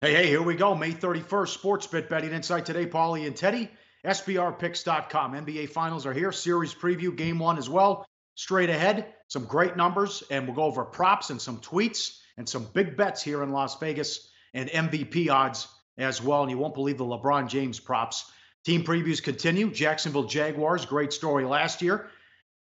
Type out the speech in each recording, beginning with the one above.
Hey, here we go. May 31st, Sports Bet Betting Insight today. Pauly and Teddy, SBRpicks.com. NBA Finals are here. Series preview, game one as well. Straight ahead, some great numbers, and we'll go over props and some tweets and some big bets here in Las Vegas and MVP odds as well. And you won't believe the LeBron James props. Team previews continue. Jacksonville Jaguars, great story last year.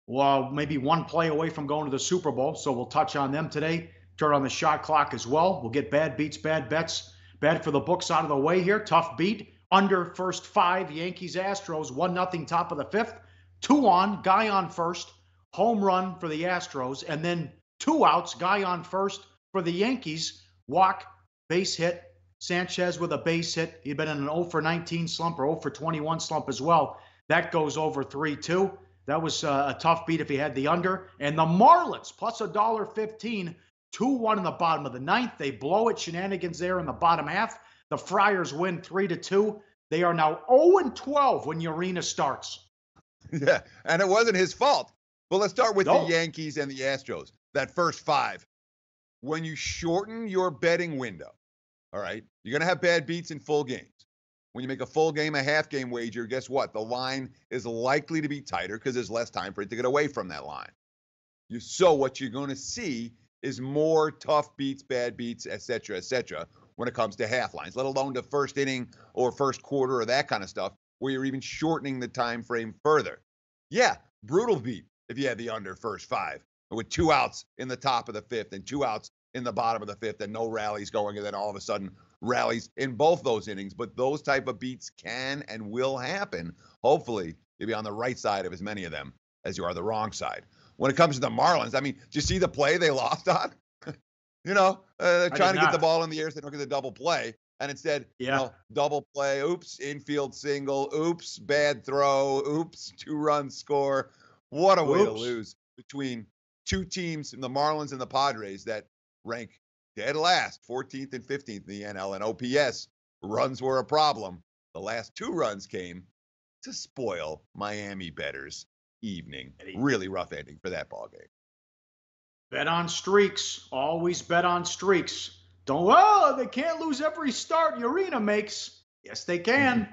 Well, maybe one play away from going to the Super Bowl, so we'll touch on them today. Turn on the shot clock as well. We'll get bad beats, bad bets. Bad for the books out of the way here. Tough beat. Under first five, Yankees Astros, 1-0 top of the fifth. 2 on, guy on first. Home run for the Astros. And then 2 outs, guy on first for the Yankees. Walk, base hit. Sanchez with a base hit. He'd been in an 0 for 19 slump or 0 for 21 slump as well. That goes over 3-2. That was a tough beat if he had the under. And the Marlins, plus $1.15. 2-1 in the bottom of the ninth. They blow it. Shenanigans there in the bottom half. The Friars win 3-2. They are now 0-12 when Urena starts. Yeah, and it wasn't his fault. But let's start with the Yankees and the Astros. That first five. When you shorten your betting window, all right, you're going to have bad beats in full games. When you make a full game, a half game wager, guess what? The line is likely to be tighter because there's less time for it to get away from that line. So what you're going to see is more tough beats, bad beats, et cetera, when it comes to half lines, let alone the first inning or first quarter or that kind of stuff, where you're even shortening the time frame further. Yeah, brutal beat if you had the under first five, with 2 outs in the top of the fifth and 2 outs in the bottom of the fifth and no rallies going, and then all of a sudden rallies in both those innings. But those type of beats can and will happen. Hopefully, you'll be on the right side of as many of them as you are the wrong side. When it comes to the Marlins, I mean, did you see the play they lost on? They're trying to get the ball in the air so they don't get the double play. And instead, double play, oops, infield single, oops, bad throw, oops, 2-run score. What a way to lose between two teams, the Marlins and the Padres, that rank dead last, 14th and 15th in the NL. And OPS, runs were a problem. The last 2 runs came to spoil Miami bettors' evening. Really rough ending for that ball game. Bet on streaks. Always bet on streaks. They can't lose every start Urena makes. Yes, they can.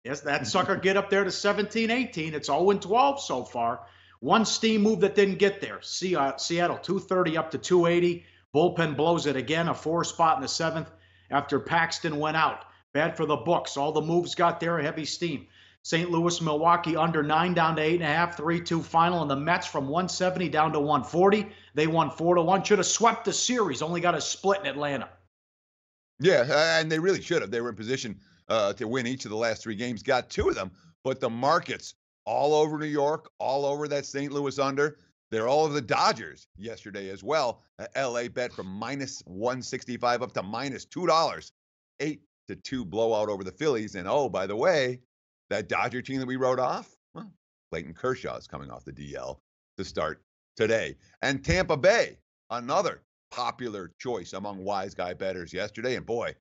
Yes, that sucker get up there to 17-18. It's 0-12 so far. One steam move that didn't get there. Seattle 230 up to 280. Bullpen blows it again. A 4 spot in the 7th after Paxton went out. Bad for the books. All the moves got there. Heavy steam. St. Louis, Milwaukee under 9 down to 8.5, 3-2 final. And the Mets from 170 down to 140. They won 4-1. Should have swept the series. Only got a split in Atlanta. Yeah, and they really should have. They were in position to win each of the last 3 games. Got 2 of them. But the markets all over New York, all over that St. Louis under. They're all over the Dodgers yesterday as well. LA bet from minus 165 up to minus $2. 8-2 blowout over the Phillies. And oh, by the way, that Dodger team that we wrote off, well, Clayton Kershaw is coming off the DL to start today. And Tampa Bay, another popular choice among wise guy bettors yesterday. And boy,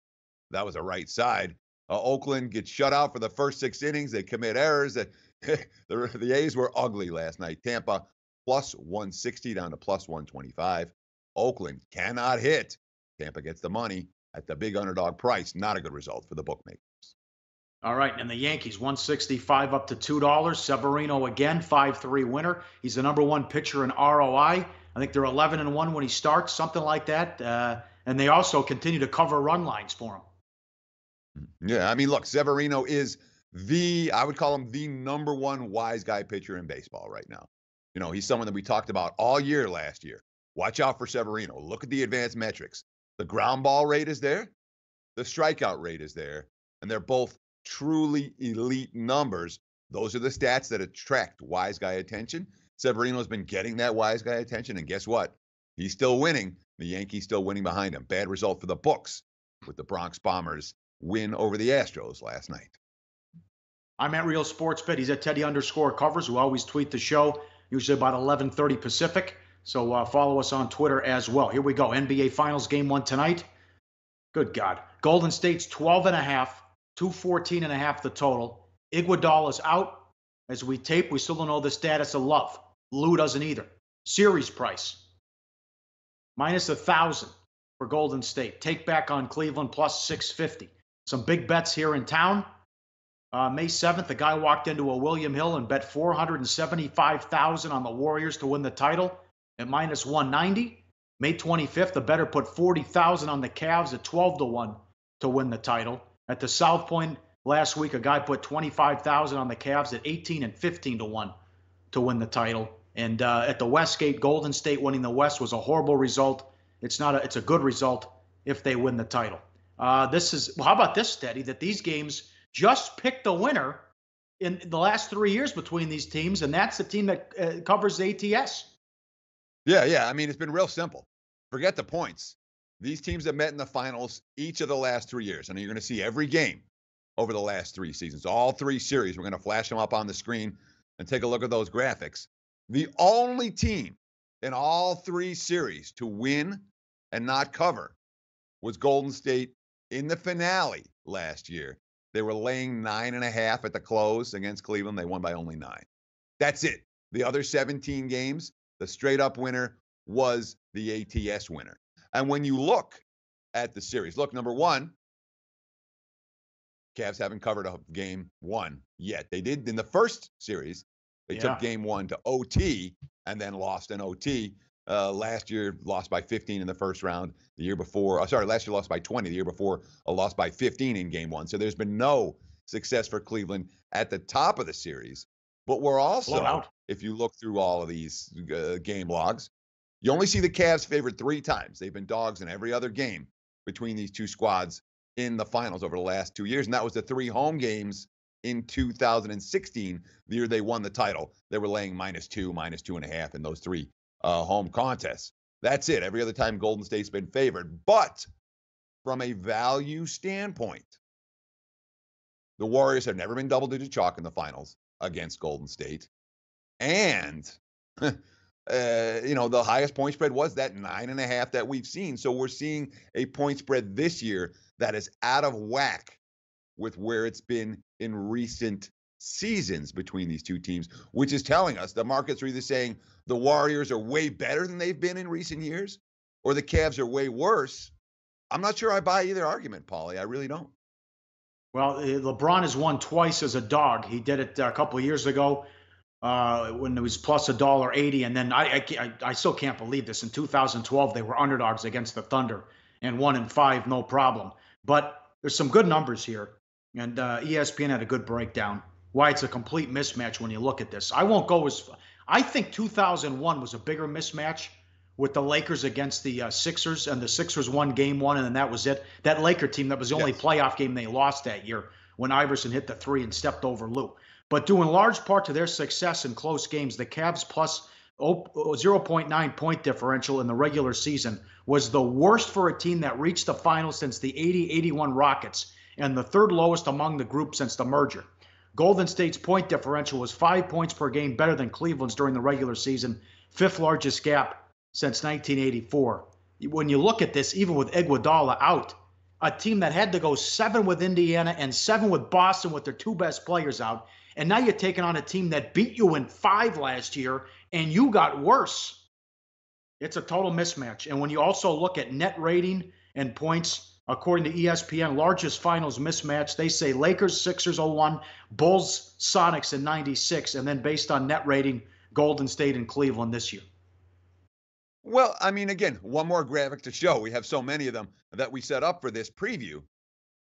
that was a right side. Oakland gets shut out for the first 6 innings. They commit errors. The A's were ugly last night. Tampa plus 160 down to plus 125. Oakland cannot hit. Tampa gets the money at the big underdog price. Not a good result for the bookmakers. All right, and the Yankees, 165 up to $2. Severino again, 5-3 winner. He's the number 1 pitcher in ROI. I think they're 11-1 when he starts, something like that. And they also continue to cover run lines for him. Yeah, I mean, look, Severino is I would call him the number 1 wise guy pitcher in baseball right now. He's someone that we talked about all year last year. Watch out for Severino. Look at the advanced metrics. The ground ball rate is there. The strikeout rate is there. And they're both truly elite numbers. Those are the stats that attract wise guy attention. Severino's been getting that wise guy attention. And guess what? He's still winning. The Yankees still winning behind him. Bad result for the books with the Bronx Bombers win over the Astros last night. I'm at Real Sports Bet. He's at Teddy_Covers, who always tweet the show, usually about 11:30 Pacific. So follow us on Twitter as well. Here we go. NBA Finals Game 1 tonight. Good God. Golden State's 12.5, 214.5 the total. Iguodala's out. As we tape, we still don't know the status of Love. Lou doesn't either. Series price, minus 1,000 for Golden State. Take back on Cleveland plus 650. Some big bets here in town. May 7th, the guy walked into a William Hill and bet $475,000 on the Warriors to win the title at minus 190. May 25th, the bettor put $40,000 on the Cavs at 12-1 to win the title. At the South Point last week, a guy put $25,000 on the Cavs at 18 and 15-1 to win the title. And at the Westgate, Golden State winning the West was a horrible result. It's a good result if they win the title. How about this, Steady, that these games just picked the winner in the last 3 years between these teams, and that's the team that covers the ATS. Yeah. I mean, it's been real simple. Forget the points. These teams have met in the finals each of the last 3 years, and you're going to see every game over the last 3 seasons. All 3 series, we're going to flash them up on the screen and take a look at those graphics. The only team in all 3 series to win and not cover was Golden State in the finale last year. They were laying 9.5 at the close against Cleveland. They won by only 9. That's it. The other 17 games, the straight-up winner was the ATS winner. And when you look at the series, look, number one, Cavs haven't covered a game 1 yet. They did in the first series. They took game 1 to OT and then lost in OT. Last year, lost by 15 in the first round. The year before, last year lost by 20. The year before, a loss by 15 in game 1. So there's been no success for Cleveland at the top of the series. But we're also, if you look through all of these game logs, you only see the Cavs favored 3 times. They've been dogs in every other game between these 2 squads in the finals over the last 2 years. And that was the 3 home games in 2016, the year they won the title. They were laying -2, -2.5 in those 3 home contests. That's it. Every other time Golden State's been favored. But from a value standpoint, the Warriors have never been double-digit chalk in the finals against Golden State. And, the highest point spread was that 9.5 that we've seen. So we're seeing a point spread this year that is out of whack with where it's been in recent seasons between these 2 teams, which is telling us the markets are either saying the Warriors are way better than they've been in recent years, or the Cavs are way worse. I'm not sure I buy either argument, Pauly. I really don't. Well, LeBron has won twice as a dog. He did it a couple of years ago when it was plus $1.80, and then I still can't believe this. In 2012, they were underdogs against the Thunder and 1-5, no problem. But there's some good numbers here, and ESPN had a good breakdown why it's a complete mismatch when you look at this. I think 2001 was a bigger mismatch with the Lakers against the Sixers, and the Sixers won game 1, and then that was it. That Laker team, that was the only playoff game they lost that year when Iverson hit the 3 and stepped over Lou. But due in large part to their success in close games, the Cavs plus 0.9 point differential in the regular season was the worst for a team that reached the finals since the 80-81 Rockets, and the 3rd lowest among the group since the merger. Golden State's point differential was 5 points per game better than Cleveland's during the regular season, 5th largest gap since 1984. When you look at this, even with Iguodala out, a team that had to go 7 with Indiana and 7 with Boston with their 2 best players out, and now you're taking on a team that beat you in 5 last year, and you got worse. It's a total mismatch. And when you also look at net rating and points, according to ESPN, largest finals mismatch, they say Lakers, Sixers 01, Bulls, Sonics in 96, and then based on net rating, Golden State and Cleveland this year. Well, I mean, again, one more graphic to show. We have so many of them that we set up for this preview.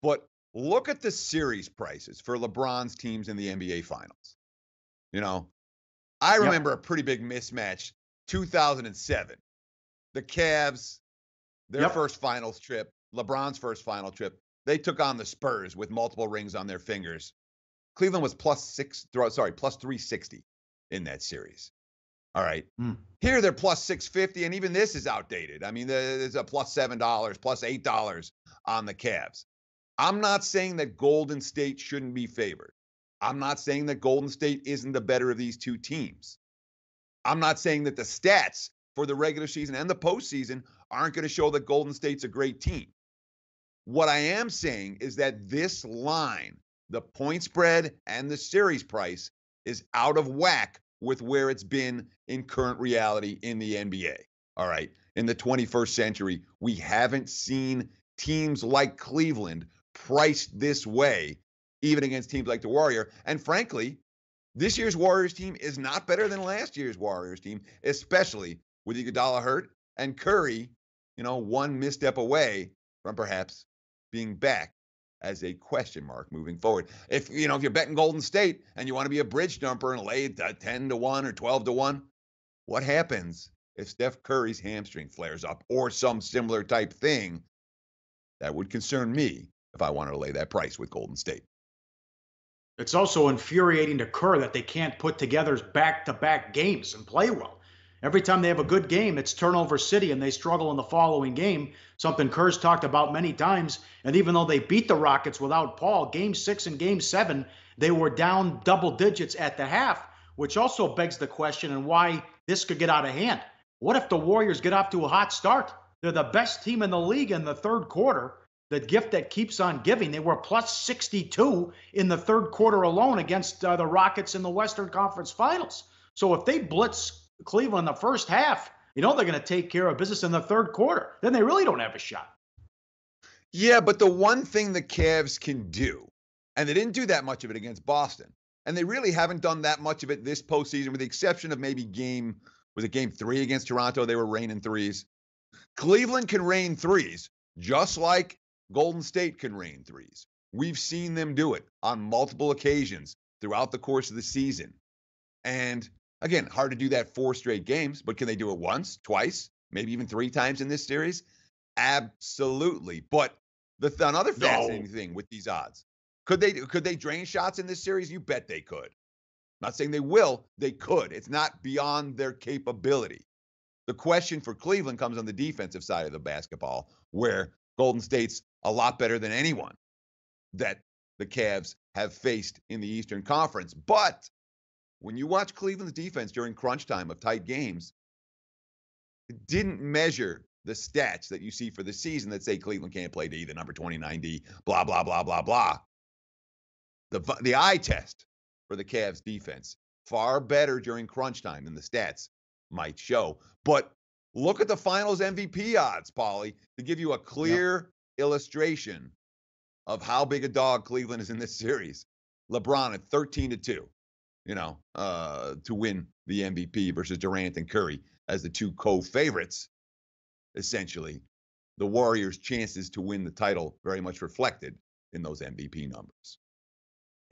But look at the series prices for LeBron's teams in the NBA Finals. I remember a pretty big mismatch, 2007. The Cavs, their first finals trip, LeBron's first final trip, they took on the Spurs with multiple rings on their fingers. Cleveland was plus 360 in that series. All right. Here they're plus 650, and even this is outdated. I mean, there's a plus $7, plus $8 on the Cavs. I'm not saying that Golden State shouldn't be favored. I'm not saying that Golden State isn't the better of these 2 teams. I'm not saying that the stats for the regular season and the postseason aren't going to show that Golden State's a great team. What I am saying is that this line, the point spread and the series price, is out of whack with where it's been in current reality in the NBA. All right. in the 21st century. We haven't seen teams like Cleveland priced this way, even against teams like the Warrior. And frankly, this year's Warriors team is not better than last year's Warriors team, especially with Iguodala hurt and Curry, one misstep away from perhaps being back as a question mark moving forward. If you're betting Golden State and you want to be a bridge jumper and lay 10-1 or 12-1, what happens if Steph Curry's hamstring flares up or some similar type thing? That would concern me if I wanted to lay that price with Golden State. It's also infuriating to Kerr that they can't put together back-to-back games and play well. Every time they have a good game, it's turnover city, and they struggle in the following game, something Kerr's talked about many times. And even though they beat the Rockets without Paul, Game 6 and Game 7, they were down double digits at the half, which also begs the question and why this could get out of hand. What if the Warriors get off to a hot start? They're the best team in the league in the third quarter. The gift that keeps on giving. They were plus 62 in the third quarter alone against the Rockets in the Western Conference Finals. So if they blitz Cleveland in the first half, they're going to take care of business in the third quarter. Then they really don't have a shot. Yeah, but the one thing the Cavs can do, and they didn't do that much of it against Boston, and they really haven't done that much of it this postseason, with the exception of maybe Game 3 against Toronto? They were raining threes. Cleveland can rain threes, just like Golden State can rain threes. We've seen them do it on multiple occasions throughout the course of the season. And again, hard to do that 4 straight games, but can they do it once, twice, maybe even 3 times in this series? Absolutely. But another fascinating thing with these odds, could they drain shots in this series? You bet they could. I'm not saying they will, they could. It's not beyond their capability. The question for Cleveland comes on the defensive side of the basketball, where Golden State's a lot better than anyone that the Cavs have faced in the Eastern Conference. But when you watch Cleveland's defense during crunch time of tight games, it didn't measure the stats that you see for the season that say Cleveland can't play D, the number 29D, blah, blah, blah, blah, blah. The eye test for the Cavs defense, far better during crunch time than the stats might show. But look at the finals MVP odds, Pauly, to give you a clear illustration of how big a dog Cleveland is in this series. LeBron at 13-2, to win the MVP versus Durant and Curry as the 2 co-favorites. Essentially, the Warriors' chances to win the title very much reflected in those MVP numbers.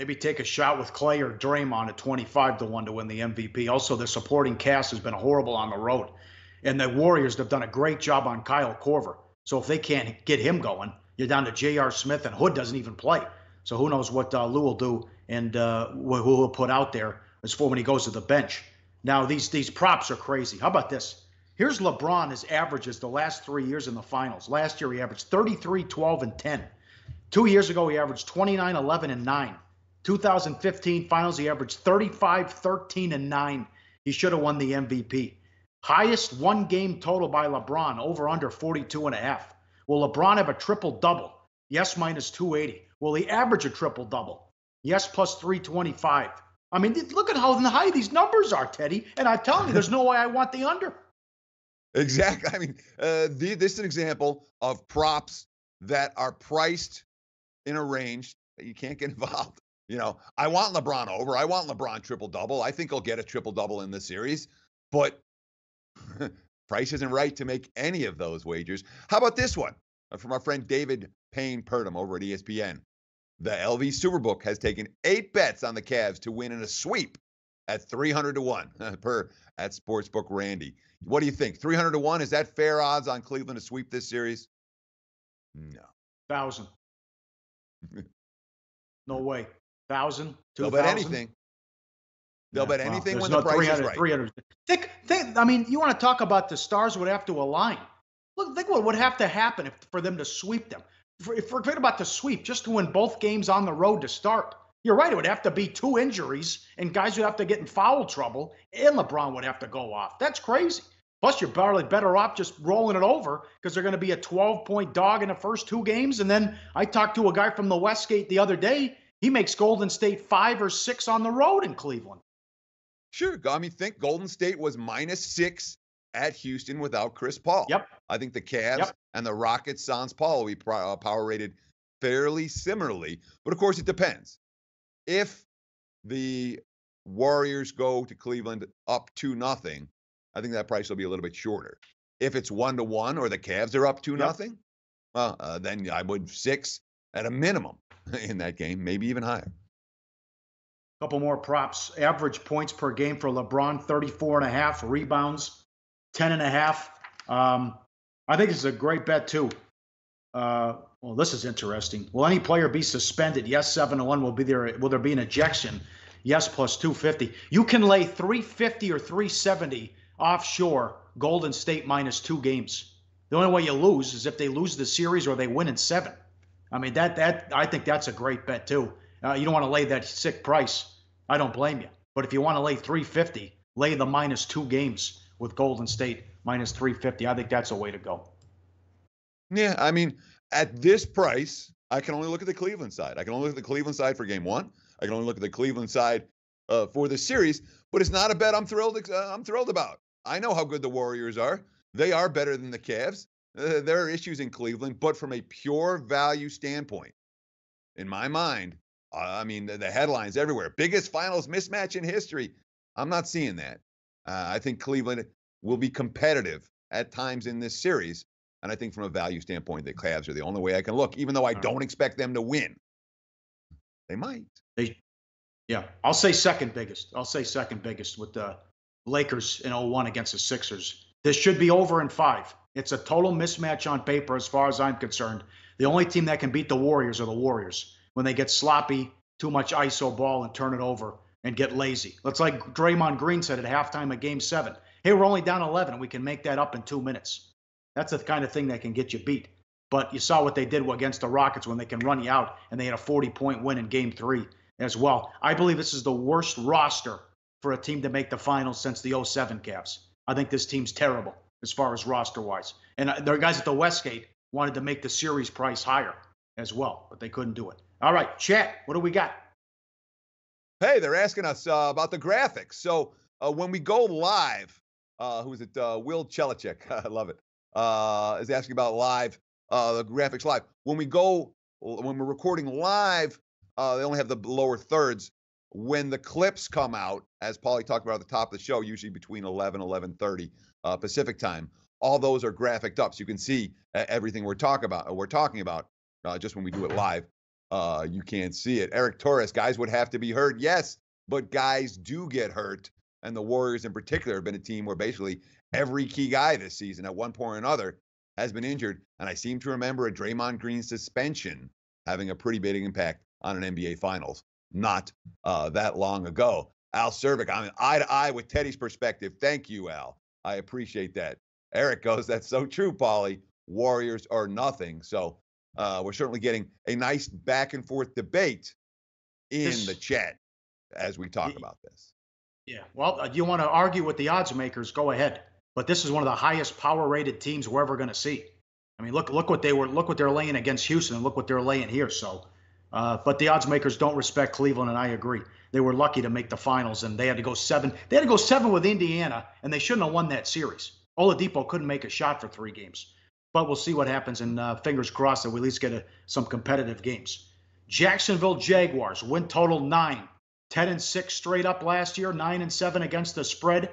Maybe take a shot with Clay or Draymond at 25-1 to win the MVP. Also, the supporting cast has been horrible on the road. And the Warriors have done a great job on Kyle Korver. So if they can't get him going, you're down to J.R. Smith, and Hood doesn't even play. So who knows what Lou will do and who he'll put out there as for when he goes to the bench. Now, these props are crazy. How about this? Here's LeBron, his averages the last 3 years in the finals. Last year, he averaged 33, 12, and 10. 2 years ago, he averaged 29, 11, and 9. 2015 finals, he averaged 35, 13, and 9. He should have won the MVP. Highest one-game total by LeBron, over under 42.5. Will LeBron have a triple-double? Yes, minus 280. Will he average a triple-double? Yes, plus 325. I mean, look at how high these numbers are, Teddy. And I'm telling you, there's no way I want the under. Exactly. I mean, this is an example of props that are priced in a range that you can't get involved. I want LeBron over. I want LeBron triple-double. I think he'll get a triple-double in this series. But price isn't right to make any of those wagers. How about this one from our friend David Payne-Purdom over at ESPN? The LV Superbook has taken 8 bets on the Cavs to win in a sweep at 300-1 per at Sportsbook Randy. What do you think? 300-1, is that fair odds on Cleveland to sweep this series? No. 1,000. No way. 1,000, 2,000. They'll bet anything. They'll bet anything when the price is right. 300. I mean, you want to talk about the stars would have to align. Look, think what would have to happen for them to sweep them. If we're talking about the sweep, just to win both games on the road to start. You're right. It would have to be 2 injuries, and guys would have to get in foul trouble, and LeBron would have to go off. That's crazy. Plus, you're barely better off just rolling it over because they're going to be a 12-point dog in the first 2 games. And then I talked to a guy from the Westgate the other day. He makes Golden State 5 or 6 on the road in Cleveland. Sure. I mean, think Golden State was -6 at Houston without Chris Paul. Yep. I think the Cavs Yep. and the Rockets sans Paul will be power rated fairly similarly. But of course, it depends. If the Warriors go to Cleveland up 2-0, I think that price will be a little bit shorter. If it's 1-1 or the Cavs are up 2-0, well, then I would 6 at a minimum in that game, maybe even higher. Couple more props. Average points per game for LeBron, 34.5. Rebounds, 10.5. I think it's a great bet too. Well, this is interesting. Will any player be suspended? Yes, 7-1. Will there be an ejection? Yes, plus 250. You can lay 350 or 370 offshore. Golden State minus 2 games. The only way you lose is if they lose the series or they win in 7. I mean, I think that's a great bet too. You don't want to lay that sick price. I don't blame you. But if you want to lay 350, lay the minus 2 games with Golden State minus 350. I think that's a way to go. Yeah, I mean, at this price, I can only look at the Cleveland side. I can only look at the Cleveland side for game 1. I can only look at the Cleveland side for the series. But it's not a bet I'm thrilled about. I know how good the Warriors are. They are better than the Cavs. There are issues in Cleveland, but from a pure value standpoint, in my mind, I mean, the headlines everywhere. Biggest finals mismatch in history. I'm not seeing that. I think Cleveland will be competitive at times in this series. And I think from a value standpoint, the Cavs are the only way I can look, even though I don't expect them to win. They might. Yeah, I'll say second biggest. With the Lakers in 0-1 against the Sixers. This should be over in 5. It's a total mismatch on paper as far as I'm concerned. The only team that can beat the Warriors are the Warriors when they get sloppy, too much ISO ball and turn it over and get lazy. It's like Draymond Green said at halftime of Game 7. Hey, we're only down 11. We can make that up in 2 minutes. That's the kind of thing that can get you beat. But you saw what they did against the Rockets when they can run you out, and they had a 40-point win in Game 3 as well. I believe this is the worst roster for a team to make the finals since the 07 Cavs. I think this team's terrible as far as roster-wise. And there are guys at the Westgate wanted to make the series price higher as well, but they couldn't do it. All right, chat, what do we got? Hey, they're asking us about the graphics. So when we go live, who is it? Will Chelichek, I love it, is asking about live, the graphics live. When we're recording live, they only have the lower thirds. When the clips come out, as Pauly talked about at the top of the show, usually between 11, 11:30 Pacific time, all those are graphicked up. So you can see everything we're talking about just when we do it live. You can't see it. Eric Torres, guys would have to be hurt. Yes, but guys do get hurt. And the Warriors in particular have been a team where basically every key guy this season at one point or another has been injured. And I seem to remember a Draymond Green suspension having a pretty big impact on an NBA Finals not that long ago. Al Cervic, I'm eye to eye with Teddy's perspective. Thank you, Al. I appreciate that. Eric goes, that's so true, Pauly. Warriors are nothing. So we're certainly getting a nice back and forth debate in the chat as we talk about this. Yeah, well, you want to argue with the odds makers, go ahead. But this is one of the highest power rated teams we're ever going to see. I mean, look what they're laying against Houston, and look what they're laying here. So, but the odds makers don't respect Cleveland, and I agree. They were lucky to make the finals, and they had to go 7. They had to go 7 with Indiana, and they shouldn't have won that series. Oladipo couldn't make a shot for 3 games. But we'll see what happens, and fingers crossed that we at least get some competitive games. Jacksonville Jaguars win total 9. 10-6 straight up last year, 9-7 against the spread,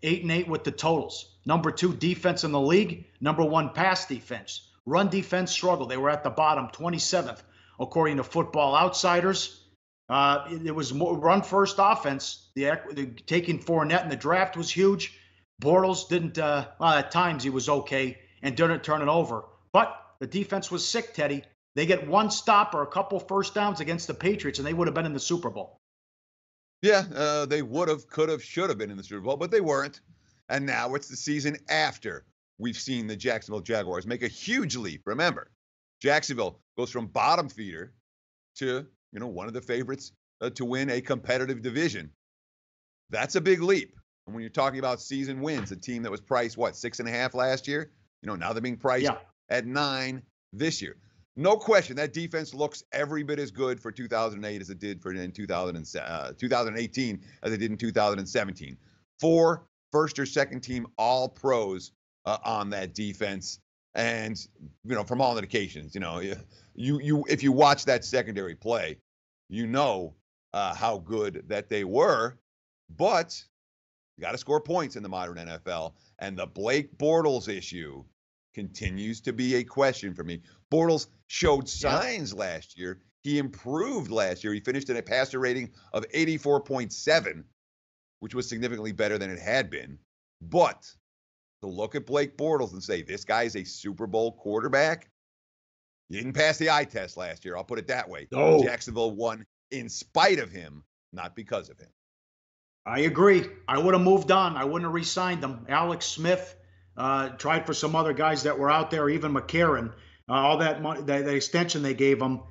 8-8 with the totals. Number 2 defense in the league, number 1 pass defense. Run defense struggled. They were at the bottom, 27th, according to Football Outsiders. It was more run first offense. Taking Fournette in the draft was huge. Bortles didn't. At times he was okay and didn't turn it over. But the defense was sick, Teddy. They get 1 stop or a couple first downs against the Patriots, and they would have been in the Super Bowl. Yeah, they would have, could have, should have been in the Super Bowl, but they weren't. And now it's the season after we've seen the Jacksonville Jaguars make a huge leap. Remember, Jacksonville goes from bottom feeder to, one of the favorites to win a competitive division. That's a big leap. And when you're talking about season wins, a team that was priced, 6.5 last year? Now they're being priced at 9 this year. No question, that defense looks every bit as good for 2008 as it did in 2018 as it did in 2017. 4 first or second team all pros on that defense. And, from all indications, you if you watch that secondary play, how good that they were, but you got to score points in the modern NFL. And the Blake Bortles issue continues to be a question for me. Bortles showed signs last year. He improved last year. He finished in a passer rating of 84.7, which was significantly better than it had been. But to look at Blake Bortles and say, this guy is a Super Bowl quarterback, he didn't pass the eye test last year. I'll put it that way. No. Jacksonville won in spite of him, not because of him. I agree. I would have moved on. I wouldn't have re-signed him. Alex Smith tried for some other guys that were out there, even McCarron. All that money, the extension they gave him.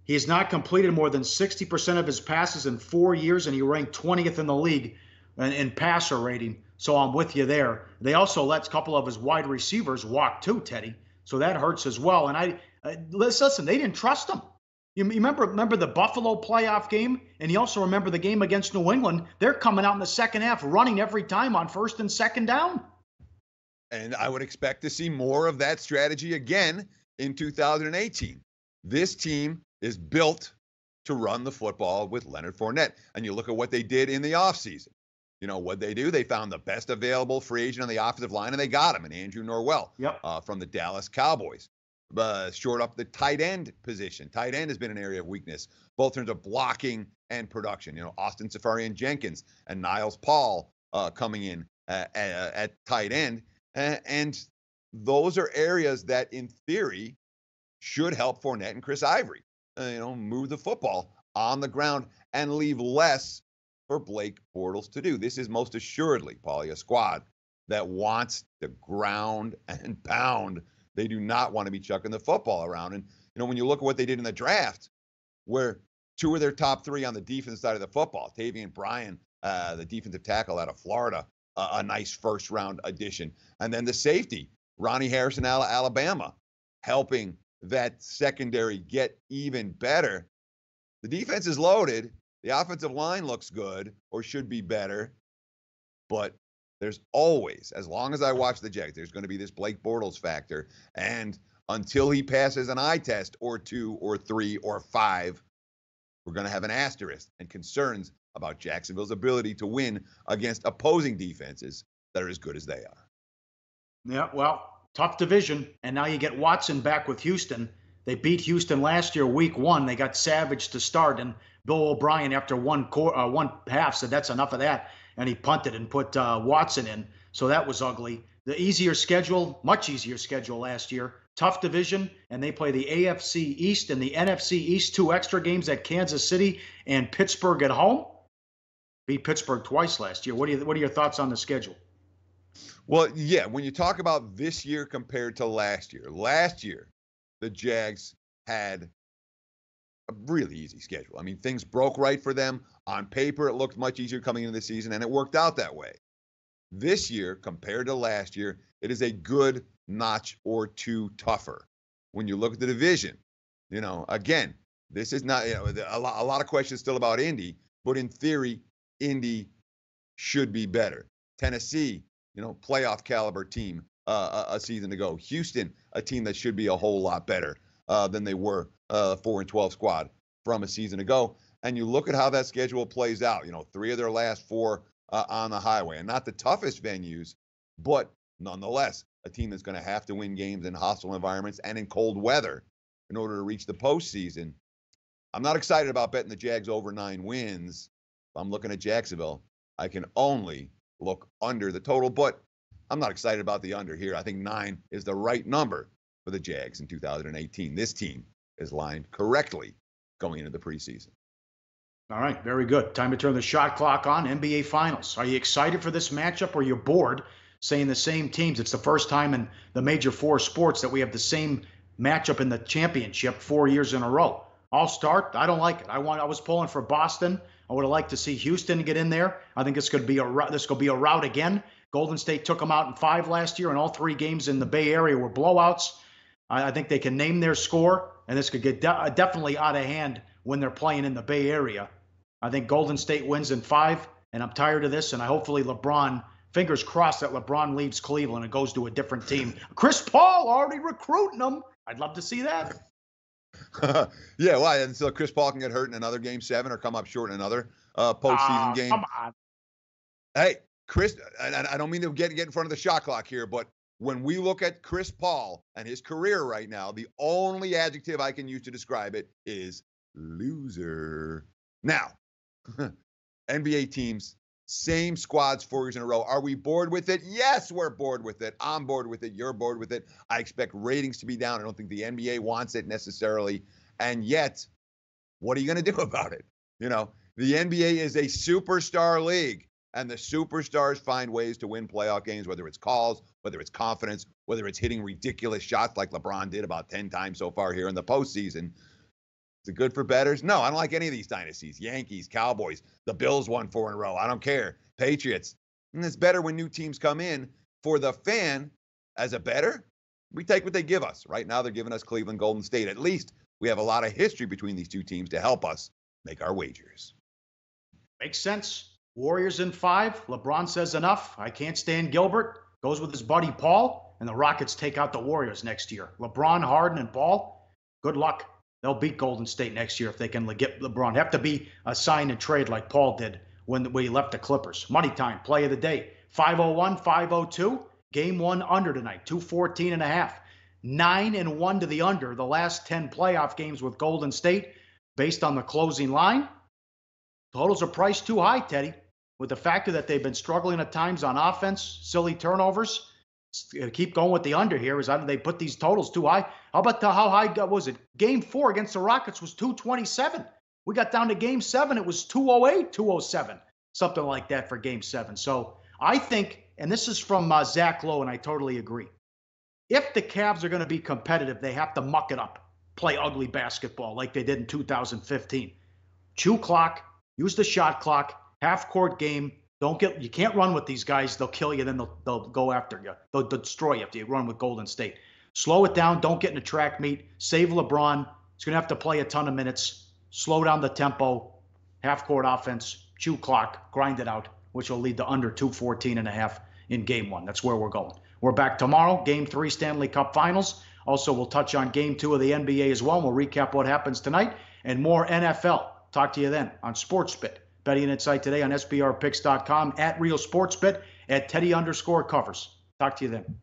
He's not completed more than 60% of his passes in 4 years, and he ranked 20th in the league in passer rating. So I'm with you there. They also let a couple of his wide receivers walk too, Teddy. So that hurts as well. And listen, they didn't trust him. You remember the Buffalo playoff game? And you also remember the game against New England. They're coming out in the second half running every time on first and second down. And I would expect to see more of that strategy again in 2018. This team is built to run the football with Leonard Fournette. And you look at what they did in the offseason. What they do? They found the best available free agent on the offensive line, and they got him, and Andrew Norwell from the Dallas Cowboys. Shored up the tight end position. Tight end has been an area of weakness, both in terms of blocking and production. Austin Seferian-Jenkins and Niles Paul coming in at tight end. And those are areas that, in theory, should help Fournette and Chris Ivory, move the football on the ground and leave less for Blake Bortles to do. This is most assuredly, Pauly, a squad that wants to ground and pound. They do not want to be chucking the football around. And, when you look at what they did in the draft, where two of their top three on the defense side of the football, Tavian Bryan, the defensive tackle out of Florida, a nice first-round addition. And then the safety, Ronnie Harrison, Alabama, helping that secondary get even better. The defense is loaded. The offensive line looks good or should be better. But there's always, as long as I watch the Jags, there's going to be this Blake Bortles factor. And until he passes an eye test or 2 or 3 or 5, we're going to have an asterisk and concerns about Jacksonville's ability to win against opposing defenses that are as good as they are. Yeah, well, tough division. And now you get Watson back with Houston. They beat Houston last year, week 1. They got Savage to start, and Bill O'Brien, after one half, said that's enough of that, and he punted and put Watson in. So that was ugly. The easier schedule, much easier schedule last year. Tough division, and they play the AFC East and the NFC East, 2 extra games at Kansas City and Pittsburgh at home. Beat Pittsburgh twice last year. What are your thoughts on the schedule? Well, yeah, when you talk about this year compared to last year, the Jags had a really easy schedule. I mean, things broke right for them. On paper, it looked much easier coming into the season, and it worked out that way. This year, compared to last year, it is a good notch or 2 tougher. When you look at the division, again, this is not, a lot of questions still about Indy, but in theory, Indy should be better. Tennessee, playoff caliber team a season ago. Houston, a team that should be a whole lot better than they were 4-12 squad from a season ago. And you look at how that schedule plays out. 3 of their last 4 on the highway, and not the toughest venues, but nonetheless, a team that's going to have to win games in hostile environments and in cold weather in order to reach the postseason. I'm not excited about betting the Jags over 9 wins. If I'm looking at Jacksonville, I can only look under the total, but I'm not excited about the under here. I think 9 is the right number for the Jags in 2018. This team is lined correctly going into the preseason. All right, very good. Time to turn the shot clock on. NBA Finals. Are you excited for this matchup, or are you bored saying the same teams? It's the first time in the major 4 sports that we have the same matchup in the championship 4 years in a row. I'll start. I don't like it. I was pulling for Boston. I would have liked to see Houston get in there. I think this could be a rout again. Golden State took them out in 5 last year, and all 3 games in the Bay Area were blowouts. I think they can name their score, and this could get definitely out of hand when they're playing in the Bay Area. I think Golden State wins in 5, and I'm tired of this, and hopefully LeBron Fingers crossed that LeBron leaves Cleveland and goes to a different team. Chris Paul already recruiting him. I'd love to see that. Yeah, why? And so Chris Paul can get hurt in another Game 7 or come up short in another postseason game. Come on. Hey, Chris, and I don't mean to get in front of the shot clock here, but when we look at Chris Paul and his career right now, the only adjective I can use to describe it is loser. Now, NBA teams, same squads 4 years in a row. Are we bored with it? Yes, we're bored with it. I'm bored with it. You're bored with it. I expect ratings to be down. I don't think the NBA wants it necessarily. And yet, what are you going to do about it? You know, the NBA is a superstar league, and the superstars find ways to win playoff games, whether it's calls, whether it's confidence, whether it's hitting ridiculous shots like LeBron did about 10 times so far here in the postseason. Is it good for bettors? No, I don't like any of these dynasties. Yankees, Cowboys, the Bills won 4 in a row. I don't care. Patriots. And it's better when new teams come in. For the fan, as a bettor, we take what they give us. Right now, they're giving us Cleveland, Golden State. At least we have a lot of history between these two teams to help us make our wagers. Makes sense. Warriors in 5. LeBron says enough. I can't stand Gilbert. Goes with his buddy Paul, and the Rockets take out the Warriors next year. LeBron, Harden, and Paul, good luck. They'll beat Golden State next year if they can get LeBron. Have to be a sign and trade like Paul did when he left the Clippers. Money time, play of the day. 501, 502. Game 1 under tonight, 214.5. 9-1 to the under the last 10 playoff games with Golden State based on the closing line. Totals are priced too high, Teddy, with the factor that they've been struggling at times on offense, silly turnovers. Keep going with the under here. They put these totals too high. How about how high was it? Game 4 against the Rockets was 227. We got down to Game 7. It was 208, 207, something like that for Game 7. So I think, and this is from Zach Lowe, and I totally agree. If the Cavs are going to be competitive, they have to muck it up, play ugly basketball like they did in 2015. Chew clock, use the shot clock, half-court game. You can't run with these guys. They'll kill you, then they'll go after you. They'll destroy you if you run with Golden State. Slow it down. Don't get in a track meet. Save LeBron. He's going to have to play a ton of minutes. Slow down the tempo. Half-court offense. Chew clock. Grind it out, which will lead to under 214.5 in Game 1. That's where we're going. We're back tomorrow. Game 3 Stanley Cup Finals. Also, we'll touch on Game 2 of the NBA as well. We'll recap what happens tonight and more NFL. Talk to you then on SportsBit. Betting Insight today on SBRPicks.com, at RealSportsBet, at Teddy_Covers. Talk to you then.